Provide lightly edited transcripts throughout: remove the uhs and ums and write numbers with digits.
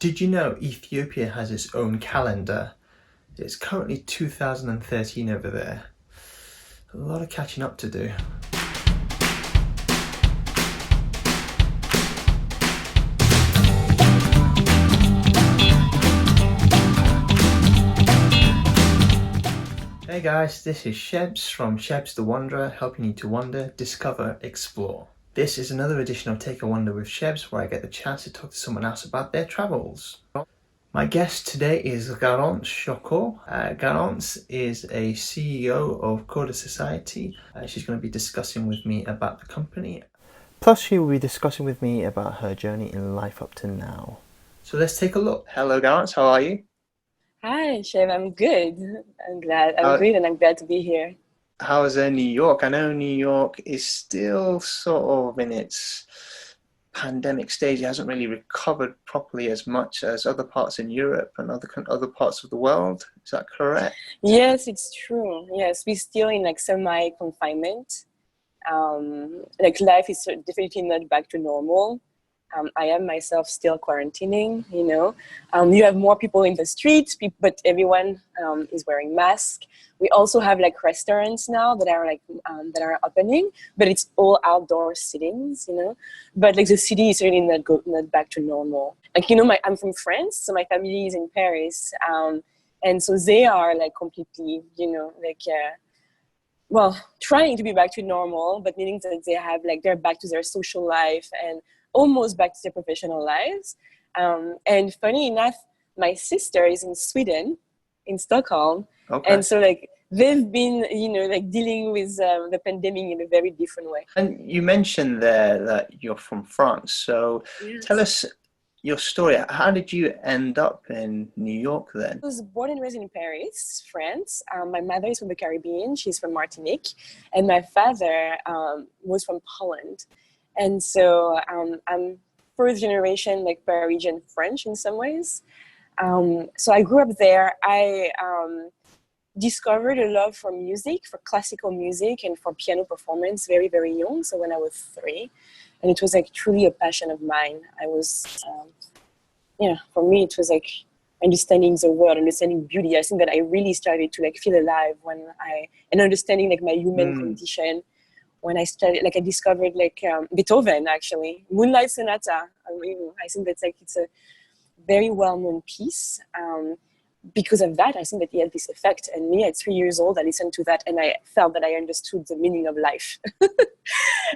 Did you know Ethiopia has its own calendar? It's currently 2013 over there. A lot of catching up to do. Hey guys, this is Shebs from Shebs the Wanderer, helping you to wander, discover, explore. This is another edition of Take a Wander with Shebs, where I get the chance to talk to someone else about their travels. My guest today is Garance Shoko. Garance is a CEO of Coda Society. She's going to be discussing with me about the company. Plus, she will be discussing with me about her journey in life up to now. So let's take a look. Hello, Garance. How are you? Hi, Shiv. I'm good. I'm great, and I'm glad to be here. How is New York? I know New York is still sort of in its pandemic stage. It hasn't really recovered properly as much as other parts in Europe and other parts of the world. Is that correct? Yes, it's true. Yes, we're still in like semi-confinement. Like life is definitely not back to normal. I am myself still quarantining, you know. You have more people in the streets, but everyone is wearing masks. We also have like restaurants now that are that are opening, but it's all outdoor sittings, you know. But like the city is really not back to normal. Like, you know, I'm from France, so my family is in Paris, and so they are like completely, you know, like well, trying to be back to normal, but meaning that they're back to their social life and almost back to their professional lives. And funny enough, my sister is in Sweden, in Stockholm. Okay. And so like they've been, you know, like dealing with the pandemic in a very different way. And you mentioned there that you're from France. So tell Yes. us your story. How did you end up in New York then? I was born and raised in Paris, France. My mother is from the Caribbean. She's from Martinique. And my father was from Poland. And so I'm first generation like Parisian French in some ways. So I grew up there. I discovered a love for music, for classical music and for piano performance very, very young. So when I was 3, and it was like truly a passion of mine. I was, for me, it was like understanding the world, understanding beauty. I think that I really started to like feel alive and understanding like my human condition when I started, like I discovered like Beethoven, actually, Moonlight Sonata. I think that's like, it's a very well-known piece. Because of that, I think that he had this effect. And me at 3 years old, I listened to that and I felt that I understood the meaning of life.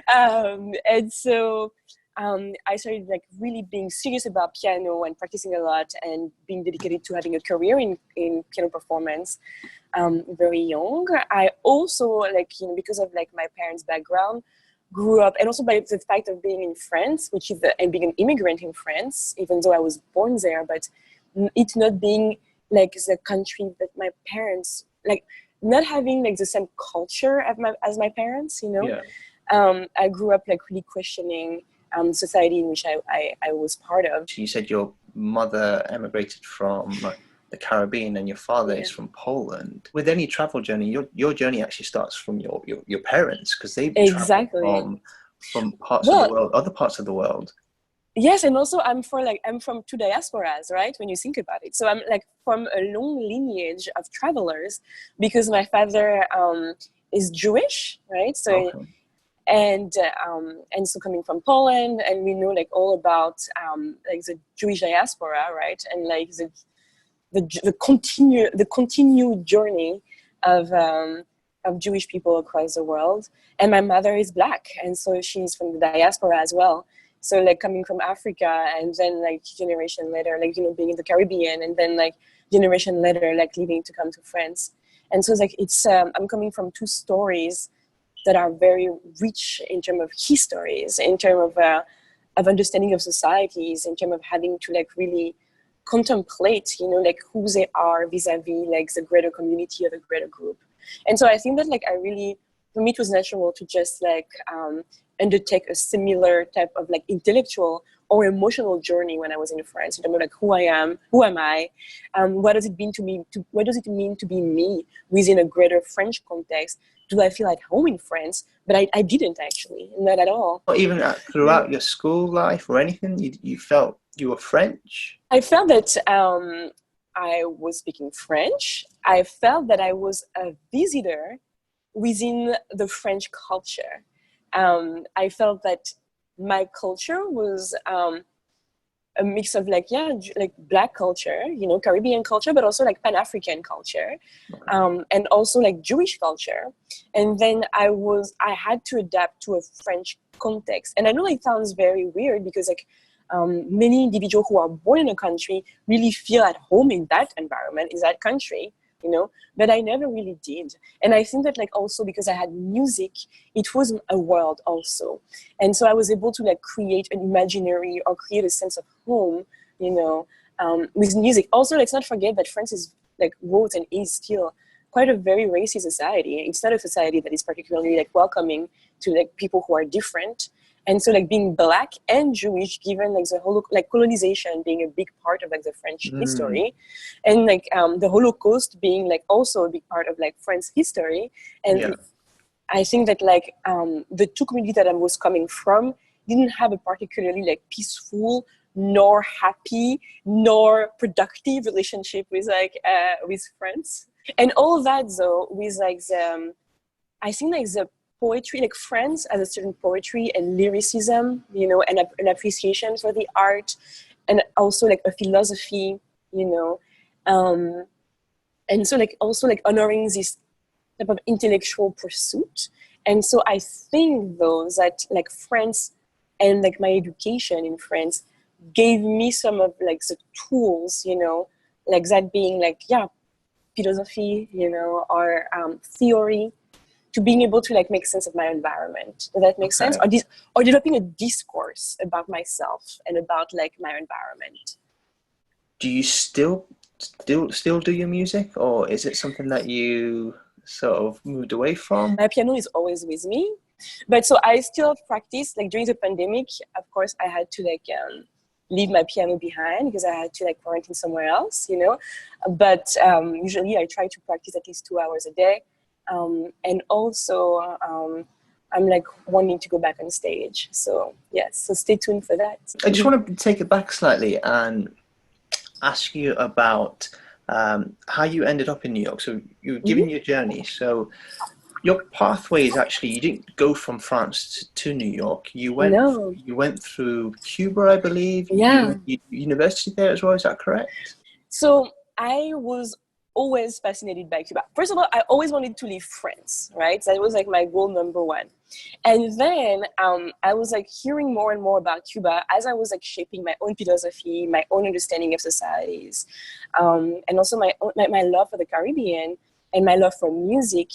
And so I started like really being serious about piano and practicing a lot and being dedicated to having a career in piano performance very young. I also, like, you know, because of like my parents' background, grew up, and also by the fact of being in France, and being an immigrant in France, even though I was born there, but it not being like the country that my parents, like not having like the same culture as my parents, you know. Yeah. I grew up like really questioning society in which I was part of. You said your mother emigrated from the Caribbean and your father is from Poland. With any travel journey, your journey actually starts from your parents, because they Exactly. travel from parts of the world, other parts of the world. Yes, and also I'm from 2 diasporas, right? When you think about it, so I'm like from a long lineage of travelers, because my father is Jewish, right? So and so coming from Poland, and we know like all about like the Jewish diaspora, right? And like the continued journey of Jewish people across the world. And my mother is Black, and so she's from the diaspora as well. So like coming from Africa, and then like generation later, like, you know, being in the Caribbean, and then like generation later, like leaving to come to France. And so it's like I'm coming from 2 stories that are very rich in terms of histories, in terms of understanding of societies, in terms of having to like really contemplate, you know, like who they are vis-a-vis like the greater community or the greater group. And so I think that like for me, it was natural to just like undertake a similar type of like intellectual or emotional journey when I was in France, in terms of like who am I, what does it mean to be me within a greater French context? Do I feel at home in France? But I didn't actually, not at all. Not even throughout your school life or anything, you felt You were French? I felt that I was speaking French. I felt that I was a visitor within the French culture. I felt that my culture was a mix of like, yeah, like Black culture, you know, Caribbean culture, but also like Pan-African culture, and also like Jewish culture. And then I had to adapt to a French context. And I know it sounds very weird because like many individuals who are born in a country really feel at home in that environment, in that country, you know, but I never really did. And I think that like also because I had music, it was a world also. And so I was able to like create an imaginary or create a sense of home, you know, with music. Also, let's not forget that France is like was and is still quite a very racist society. It's not a society that is particularly like welcoming to like people who are different. And so like being Black and Jewish, given like the whole like colonization being a big part of like the French history, and like the Holocaust being like also a big part of like French history. And Yeah. I think that like the two communities that I was coming from didn't have a particularly like peaceful nor happy nor productive relationship with France. And all that though with like the I think like the poetry, like France has a certain poetry and lyricism, you know, and an appreciation for the art, and also like a philosophy, you know, and so like also like honoring this type of intellectual pursuit. And so I think though that like France and like my education in France gave me some of like the tools, you know, like that being like, yeah, philosophy, you know, or theory, to being able to like make sense of my environment. Does that make sense? Or developing a discourse about myself and about like my environment. Do you still do your music, or is it something that you sort of moved away from? My piano is always with me, but so I still practice. Like during the pandemic, of course, I had to like leave my piano behind because I had to like quarantine somewhere else, you know. But usually I try to practice at least 2 hours a day. And also I'm like wanting to go back on stage. So yes, so stay tuned for that. I just want to take it back slightly and ask you about how you ended up in New York. So you were given your journey. So your pathway is actually, you didn't go from France to New York. You went through Cuba, I believe. Yeah. You went to university there as well. Is that correct? So I was always fascinated by Cuba. First of all, I always wanted to leave France, right? That was like my goal number one. And then I was like hearing more and more about Cuba as I was like shaping my own philosophy, my own understanding of societies, and also my love for the Caribbean and my love for music.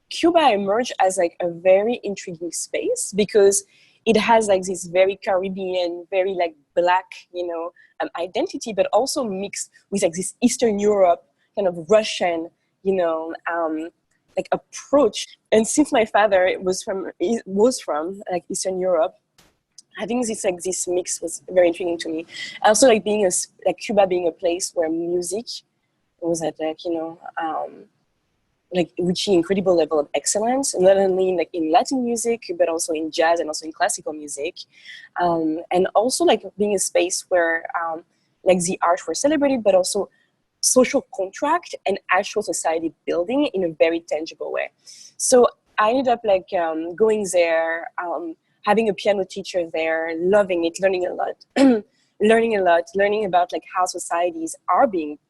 Cuba emerged as like a very intriguing space because it has like this very Caribbean, very like Black, you know, identity, but also mixed with like this Eastern Europe kind of Russian, you know, like approach. And since my father was from like Eastern Europe, I think this mix was very intriguing to me. Also, like Cuba being a place where music was at like, you know, like reaching incredible level of excellence, not only like in Latin music, but also in jazz and also in classical music. And also like being a space where like the arts were celebrated, but also social contract and actual society building in a very tangible way. So I ended up like going there, having a piano teacher there, loving it, learning a lot. Learning about like how societies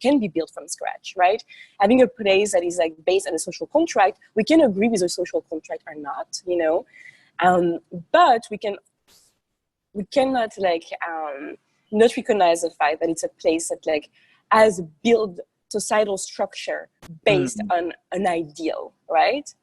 can be built from scratch, right? Having a place that is like based on a social contract, we can agree with a social contract or not, you know, but we cannot like not recognize the fact that it's a place that like has built societal structure based on an ideal, right?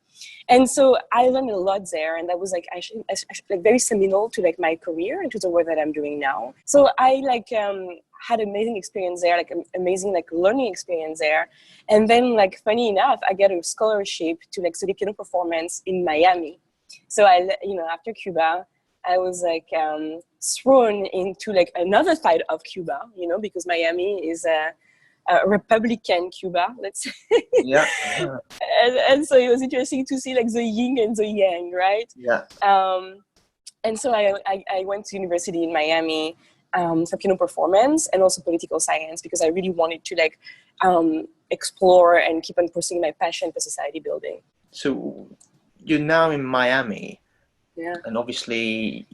And so I learned a lot there, and that was like actually like very seminal to like my career and to the work that I'm doing now. So I like had amazing experience there, like amazing like learning experience there. And then like funny enough, I got a scholarship to like study piano performance in Miami. So after Cuba, I was like thrown into like another side of Cuba, you know, because Miami is a Republican Cuba, let's say. Yeah. And so it was interesting to see like the yin and the yang, right? Yeah. And so I went to university in Miami, for piano performance and also political science, because I really wanted to like explore and keep on pursuing my passion for society building. So you're now in Miami, Yeah. and obviously,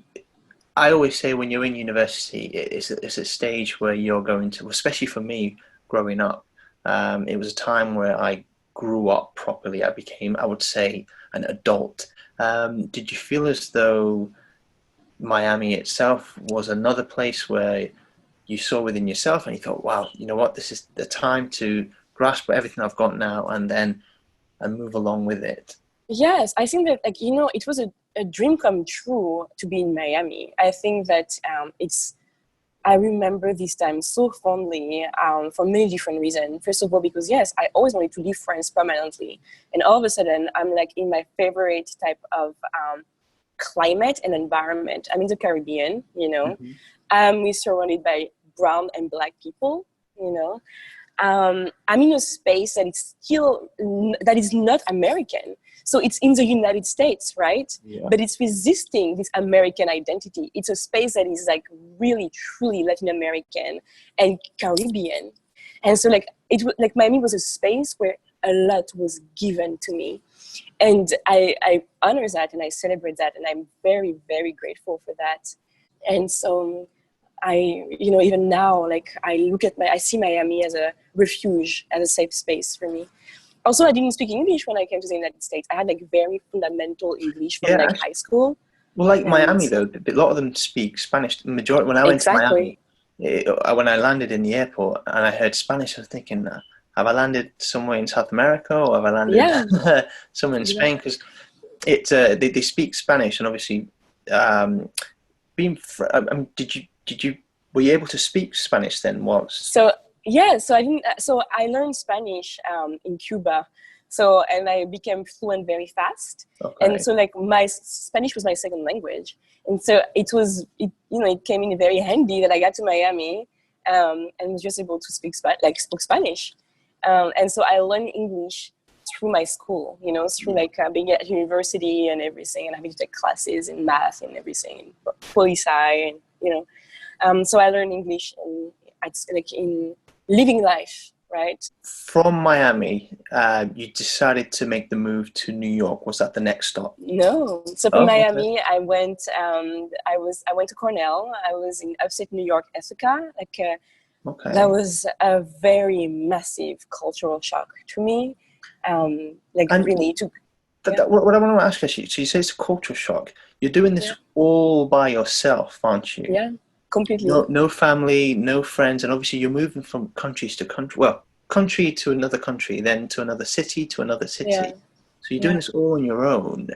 I always say when you're in university, it's a stage where you're going to, especially for me, growing up, it was a time where I grew up properly. I became, I would say, an adult. Did you feel as though Miami itself was another place where you saw within yourself and you thought, wow, you know what, this is the time to grasp everything I've got now and move along with it? Yes, I think that, like, you know, it was a dream come true to be in Miami. I think that I remember this time so fondly for many different reasons. First of all, because yes, I always wanted to leave France permanently. And all of a sudden, I'm like in my favorite type of climate and environment. I'm in the Caribbean, you know. We're surrounded by brown and black people, you know. I'm in a space that is still, that is not American. So it's in the United States, right? Yeah. But it's resisting this American identity. It's a space that is like really, truly Latin American and Caribbean. And so like like Miami was a space where a lot was given to me. And I honor that and I celebrate that. And I'm very, very grateful for that. And so you know, even now, like I see Miami as a refuge, as a safe space for me. Also, I didn't speak English when I came to the United States. I had like very fundamental English from like high school. Well, like Miami though, a lot of them speak Spanish. The majority, when I went to Miami, when I landed in the airport and I heard Spanish, I was thinking, have I landed somewhere in South America or have I landed somewhere in Spain? Because they speak Spanish, and obviously, were you able to speak Spanish then? So I didn't. So I learned Spanish in Cuba. So, and I became fluent very fast. Okay. And so like my Spanish was my second language. And so it came in very handy that I got to Miami and was just able to spoke Spanish. And so I learned English through my school, you know, through like being at university and everything, and having to take classes in math and everything, and poli-sci, and, you know. So I learned English in living life, right? From Miami, you decided to make the move to New York. Was that the next stop? No. So from Miami, I went to Cornell. I was in upstate New York, Ithaca. That was a very massive cultural shock to me. What I want to ask you, so you say it's a culture shock. You're doing this all by yourself, aren't you? Yeah, completely. No family, no friends, and obviously you're moving from countries to country. Well, country to another country, then to another city to another city. Yeah. So you're doing this all on your own.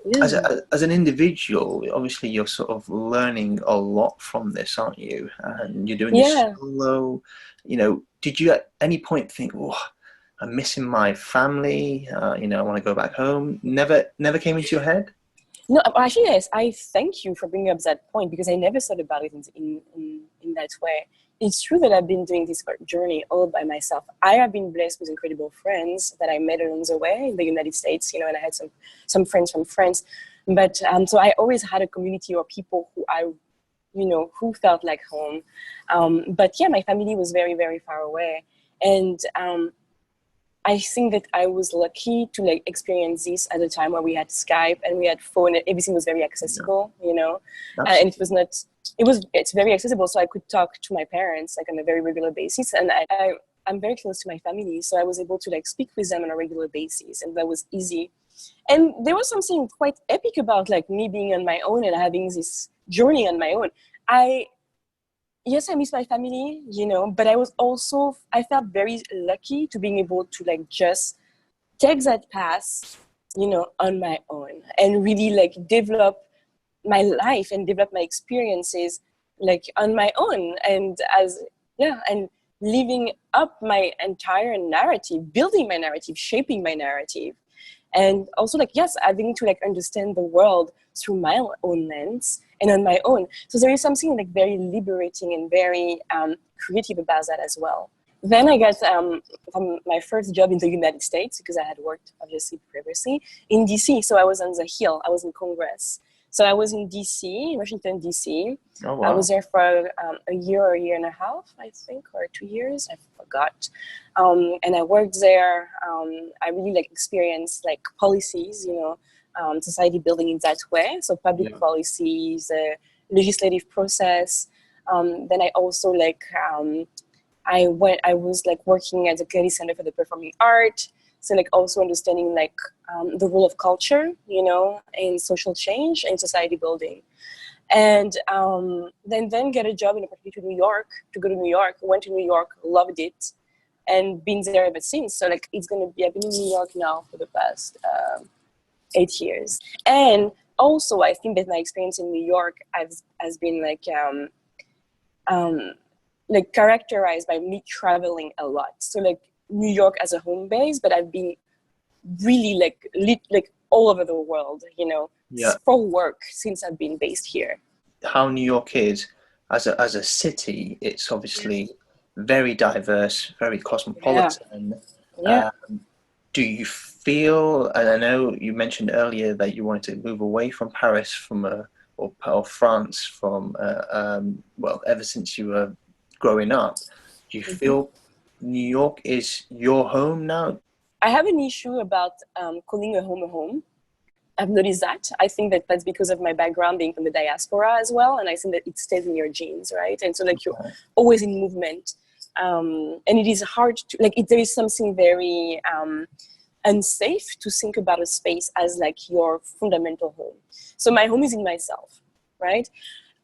Yeah. As an individual, obviously you're sort of learning a lot from this, aren't you? And you're doing this solo. You know, did you at any point think, oh, I'm missing my family, I want to go back home? Never came into your head? No, actually, yes. I thank you for bringing up that point, because I never thought about it in that way. It's true that I've been doing this journey all by myself. I have been blessed with incredible friends that I met along the way in the United States, you know, and I had some friends from France. But so I always had a community or people who felt like home. But yeah, my family was very, very far away. And I think that I was lucky to like experience this at a time where we had Skype and we had phone and everything was very accessible, you know, and it's very accessible. So I could talk to my parents like on a very regular basis, and I'm very close to my family. So I was able to like speak with them on a regular basis, and that was easy. And there was something quite epic about like me being on my own and having this journey on my own. Yes, I miss my family, you know, but I felt very lucky to being able to like just take that path, you know, on my own and really like develop my life and develop my experiences like on my own and living up my entire narrative, building my narrative, shaping my narrative. And also like, yes, having to like understand the world through my own lens and on my own. So there is something like very liberating and very creative about that as well. Then I got from my first job in the United States, because I had worked obviously previously in DC. So I was on the Hill, I was in Congress. So I was in DC, Washington, DC. Oh, I wow. was there for a year or a year and a half, I think, or 2 years. I forgot. And I worked there. I really like experienced like policies, society building in that way. So public Yeah. policies, legislative process. Then I also I was like working at the Kennedy Center for the Performing Art. So like also understanding like the role of culture, in social change and society building. And then get a job in a opportunity to go to New York, went to New York, loved it, and been there ever since. So like I've been in New York now for the past 8 years. And also I think that my experience in New York has been like characterized by me traveling a lot. So like New York as a home base, but I've been really like all over the world, Yeah. for work since I've been based here. How New York is as a city, it's obviously very diverse, very Yeah, cosmopolitan. yeah. Uh, do you feel, and I know you mentioned earlier that you wanted to move away from Paris or France well, ever since you were growing up. Do you Mhm. feel New York is your home now? I have an issue about calling a home. I've noticed that. I think that that's because of my background being from the diaspora as well, and I think that it stays in your genes, right? And so like you're always in movement, and it is hard to there is something very unsafe to think about a space as like your fundamental home. So my home is in myself, right?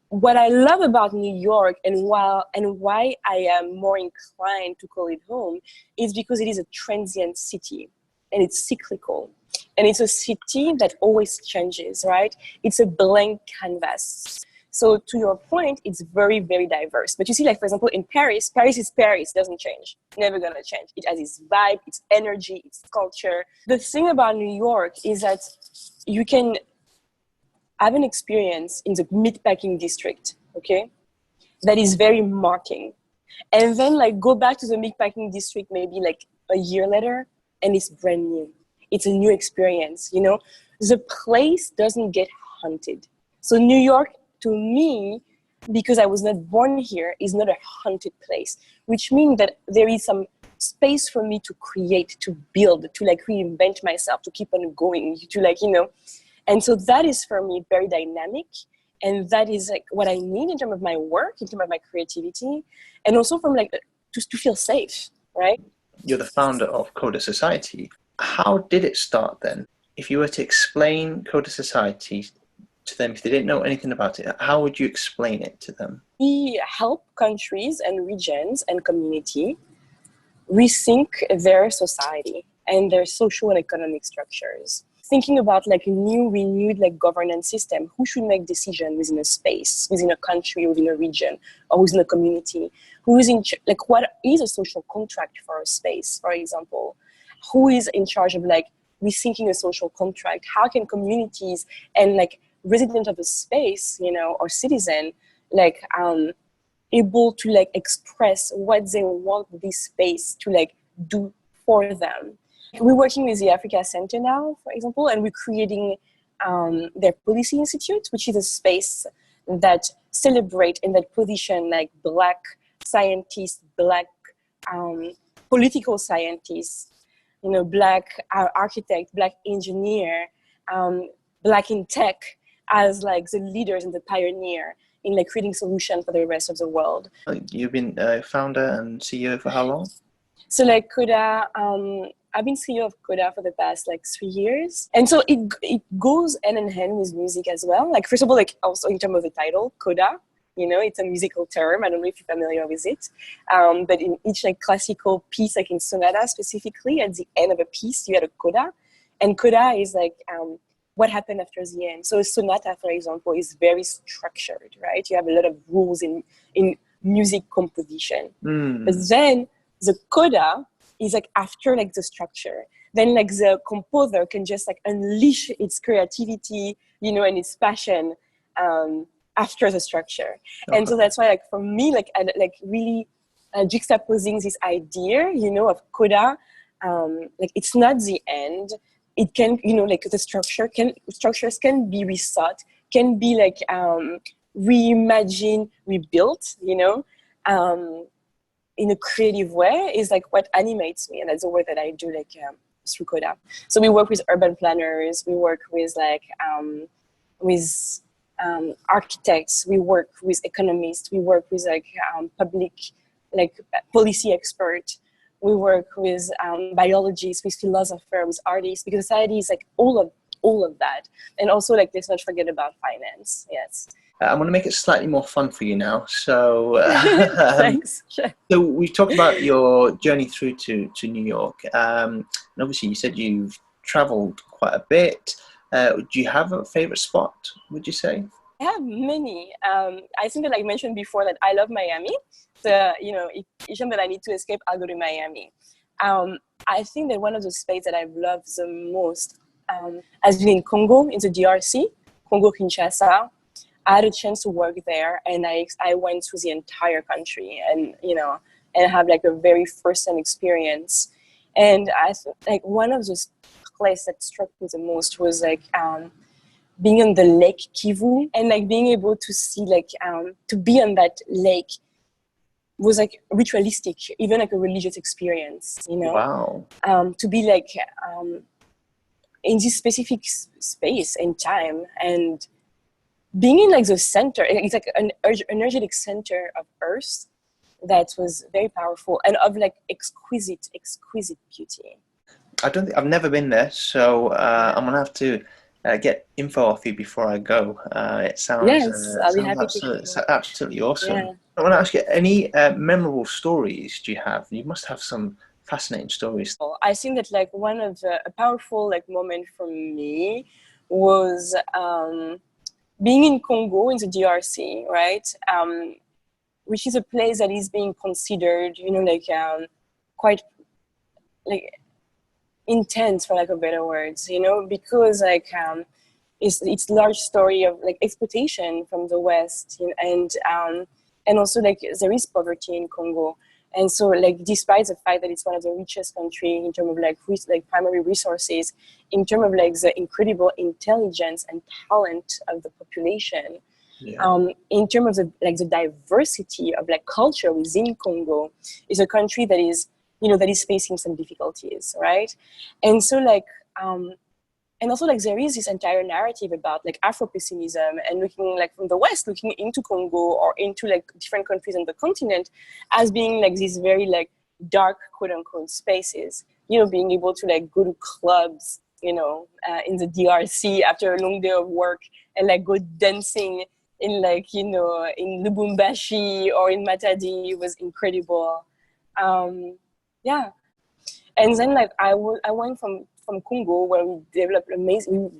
What I love about New York and why I am more inclined to call it home is because it is a transient city and it's cyclical. And it's a city that always changes, right? It's a blank canvas. So to your point, it's very, very diverse. But you see, like, for example, in Paris, Paris is Paris, doesn't change. Never gonna change. It has its vibe, its energy, its culture. The thing about New York is that you can have an experience in the meatpacking district, okay, that is very marking. And then like go back to the meatpacking district maybe like a year later and it's brand new. It's a new experience, The place doesn't get haunted. So New York, to me, because I was not born here, is not a haunted place, which means that there is some space for me to create, to build, to like reinvent myself, to keep on going, to and so that is for me very dynamic. And that is like what I need in terms of my work, in terms of my creativity, and also from like to feel safe, right? You're the founder of Coda Society. How did it start then? If you were to explain Coda Society to them, if they didn't know anything about it, how would you explain it to them? We help countries and regions and community rethink their society and their social and economic structures. Thinking about like a new, renewed like governance system, who should make decisions within a space, within a country, within a region, or within a community? Who is like what is a social contract for a space, for example? Who is in charge of like rethinking a social contract? How can communities and like resident of a space, or citizen, like able to like express what they want this space to like do for them? We're working with the Africa Center now, for example, and we're creating their Policy Institute, which is a space that celebrate and that position like Black scientists, Black political scientists, Black architect, Black engineer, Black in tech as like the leaders and the pioneer in like creating solutions for the rest of the world. You've been founder and CEO for how long? So like Coda, I've been CEO of Coda for the past like 3 years. And so it goes hand in hand with music as well. Like first of all, like also in terms of the title, Coda, it's a musical term. I don't know if you're familiar with it. But in each like classical piece, like in sonata specifically, at the end of a piece, you had a coda. And coda is like what happened after the end. So a sonata, for example, is very structured, right? You have a lot of rules in music composition. But then the coda is like after like the structure. Then like the composer can just like unleash its creativity, and its passion after the structure. Okay. And so that's why like for me, like I like really juxtaposing this idea, of coda, like it's not the end. It can, like the structures can be rethought, can be like reimagined, rebuilt, in a creative way is like what animates me, and that's the work that I do through Coda. So we work with urban planners, we work with with architects, we work with economists, we work with public policy experts, we work with biologists, with philosophers, with artists, because society is like all of that, and also like let's not forget about finance. Yes. I'm going to make it slightly more fun for you now. So, Thanks. Sure. So we've talked about your journey through to New York, and obviously you said you've travelled quite a bit. Do you have a favourite spot, would you say? I have many. I think that I mentioned before that I love Miami. So, if each time that I need to escape, I'll go to Miami. I think that one of the spaces that I've loved the most has been in Congo, in the DRC, Congo-Kinshasa. I had a chance to work there, and I went through the entire country, and and have like a very first-hand experience. And I like one of the places that struck me the most was like being on the Lake Kivu, and like being able to see to be on that lake was like ritualistic, even like a religious experience. Wow. To be like in this specific space and time, and being in like the center, it's like an energetic center of Earth that was very powerful and of like exquisite beauty. I've never been there, so I'm gonna have to get info off you before I go. It sounds I'll be happy to. Absolutely awesome. Yeah. I want to ask you, any memorable stories do you have? You must have some fascinating stories. I think that like one of a powerful like moment for me was being in Congo, in the DRC, right? Which is a place that is being considered, quite like intense, for lack of better words, because like it's large story of like exploitation from the West, and also like there is poverty in Congo. And so, like, despite the fact that it's one of the richest countries in terms of like primary resources, in terms of like the incredible intelligence and talent of the population, in terms of the diversity of like culture within Congo, is a country that is that is facing some difficulties, right? And so and also there is this entire narrative about like Afro-pessimism, and looking like from the West, looking into Congo or into like different countries on the continent as being like these very like dark, quote unquote, spaces, being able to like go to clubs, in the DRC after a long day of work, and like go dancing in in Lubumbashi or in Matadi was incredible. Yeah. And then like I went from Congo, where we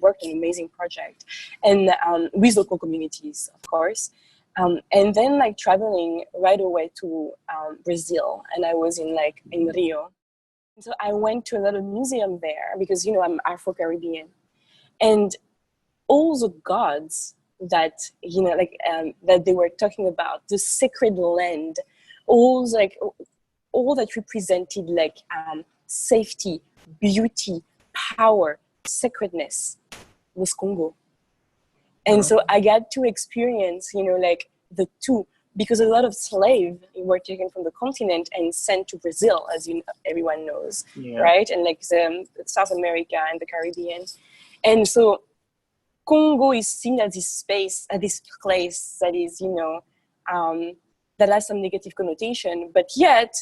worked on an amazing project, and with local communities, of course. And then like traveling right away to Brazil, and I was in Rio. So I went to a lot of museum there because I'm Afro-Caribbean, and all the gods that that they were talking about, the sacred land, all that represented safety, beauty, power, sacredness, was Congo. And so I got to experience, the two, because a lot of slaves were taken from the continent and sent to Brazil, as everyone knows, right? And South America and the Caribbean. And so Congo is seen as this space, as this place that is, that has some negative connotation, but yet,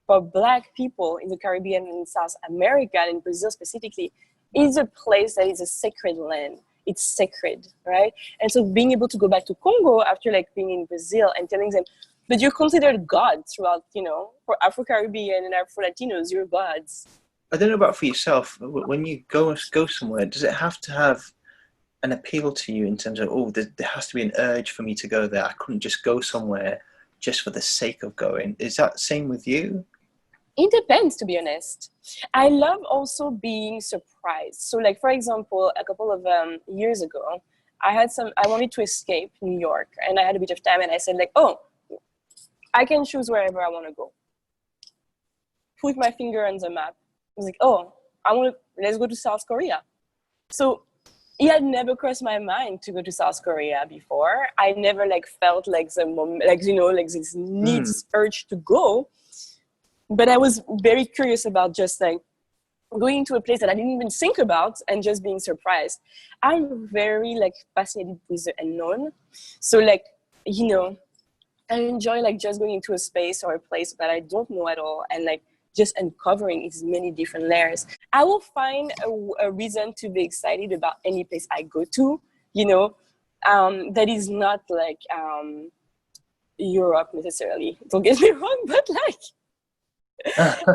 for Black people in the Caribbean and South America, and in Brazil specifically, is a place that is a sacred land. It's sacred, right? And so being able to go back to Congo after being in Brazil and telling them, but you're considered gods throughout, for Afro-Caribbean and Afro-Latinos, you're gods. I don't know about for yourself, when you go somewhere, does it have to have an appeal to you in terms of, there has to be an urge for me to go there. I couldn't just go somewhere just for the sake of going. Is that the same with you? It depends, to be honest. I love also being surprised. So for example, a couple of years ago, I wanted to escape New York, and I had a bit of time, and I said I can choose wherever I want to go. Put my finger on the map. I was let's go to South Korea. So it had never crossed my mind to go to South Korea before. I never like felt like the moment, like like this needs urge to go. But I was very curious about just like going to a place that I didn't even think about and just being surprised. I'm very like fascinated with the unknown. So like, I enjoy like just going into a space or a place that I don't know at all and like just uncovering its many different layers. I will find a reason to be excited about any place I go to, that is not like Europe necessarily. Don't get me wrong, but like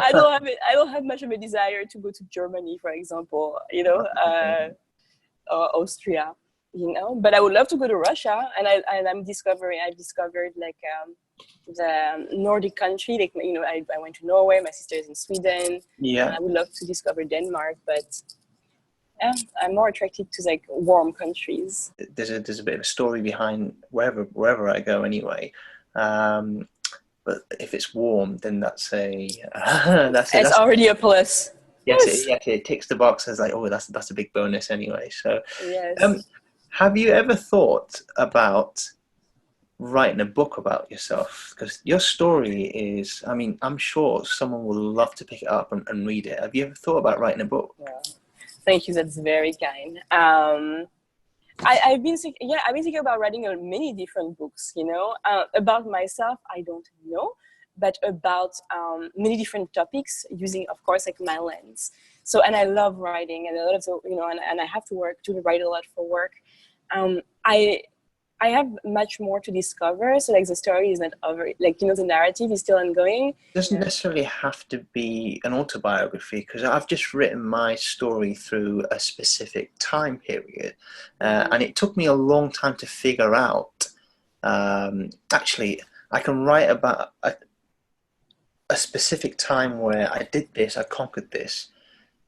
I don't have much of a desire to go to Germany, for example, or Austria, But I would love to go to Russia, and I've discovered like the Nordic country. Like I went to Norway. My sister is in Sweden. Yeah. I would love to discover Denmark, but yeah, I'm more attracted to like warm countries. There's a bit of a story behind wherever I go anyway. But if it's warm, then that's It's already a plus. Yes, it ticks the box as like, oh, that's a big bonus anyway. So, yes. Have you ever thought about writing a book about yourself? Because your story is, I mean, I'm sure someone will love to pick it up and read it. Have you ever thought about writing a book? Yeah. Thank you. That's very kind. I've been thinking about writing many different books. About myself, I don't know, but about many different topics using, of course, like my lens. So, and I love writing, and a lot of and I have to write a lot for work. I have much more to discover. So like the story is not over, like, the narrative is still ongoing. It doesn't necessarily have to be an autobiography, because I've just written my story through a specific time period. And it took me a long time to figure out, actually, I can write about a specific time where I did this, I conquered this,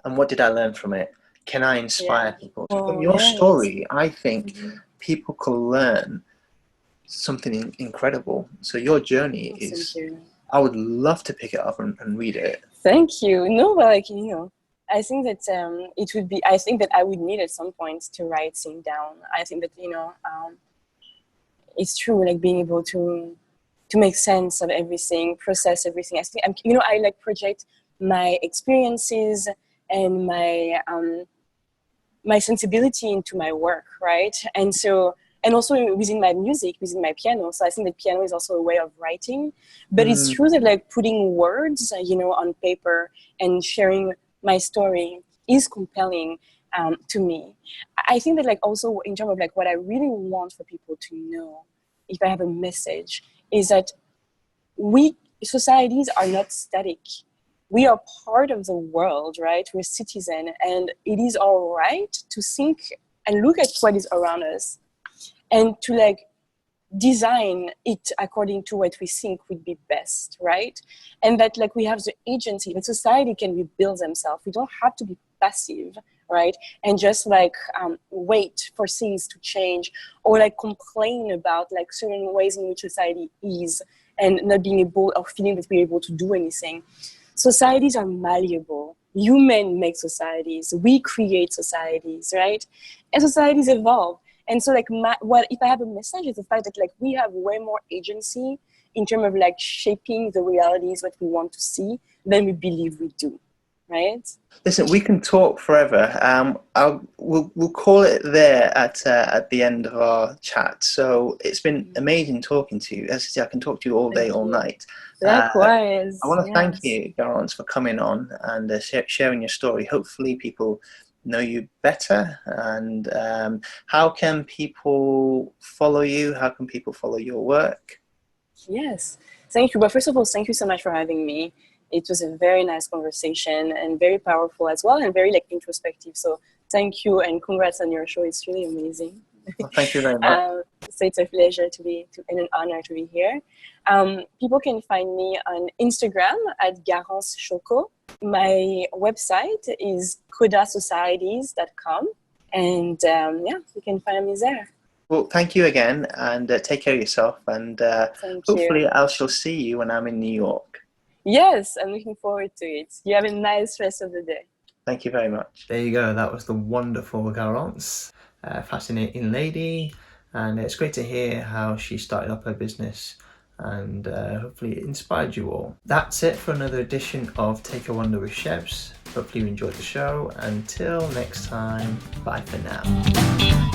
and what did I learn from it? Can I inspire people? From your story, I think people can learn something incredible. So your journey is, I would love to pick it up and read it. Thank you. No, but like, I think that I think that I would need at some point to write things down. I think that, it's true, like being able to make sense of everything, process everything. I think, I like project my experiences and my sensibility into my work, right? And also within my music, within my piano. So I think that piano is also a way of writing. But it's true that like putting words, on paper and sharing my story is compelling to me. I think that like also in terms of like what I really want for people to know, if I have a message, is that societies are not static. We are part of the world, right? We're citizens, and it is all right to think and look at what is around us and to like design it according to what we think would be best, right? And that like we have the agency, that society can rebuild themselves. We don't have to be passive, right? And just like wait for things to change or like complain about like certain ways in which society is and not being able or feeling that we're able to do anything. Societies are malleable. Humans make societies. We create societies, right? And societies evolve. And so like if I have a message, it's the fact that like we have way more agency in terms of like shaping the realities what we want to see than we believe we do, right? Listen, we can talk forever. We'll call it there at the end of our chat. So it's been amazing talking to you. As I say, I can talk to you all day, all night. Likewise. I want to thank you, Garance, for coming on and sharing your story. Hopefully people know you better. And how can people follow you? How can people follow your work? Yes, thank you. But first of all, thank you so much for having me. It was a very nice conversation and very powerful as well, and very like introspective. So thank you and congrats on your show. It's really amazing. Well, thank you very much. So it's a pleasure and an honor to be here. People can find me on Instagram at Garance Choco. My website is kodasocieties.com. And you can find me there. Well, thank you again, and take care of yourself. And hopefully I shall see you when I'm in New York. Yes, I'm looking forward to it. You have a nice rest of the day. Thank you very much. There you go. That was the wonderful Garance. fascinating lady, and it's great to hear how she started up her business, and hopefully it inspired you all. That's it for another edition of Take a Wander with Shebs. Hopefully you enjoyed the show. Until next time, bye for now.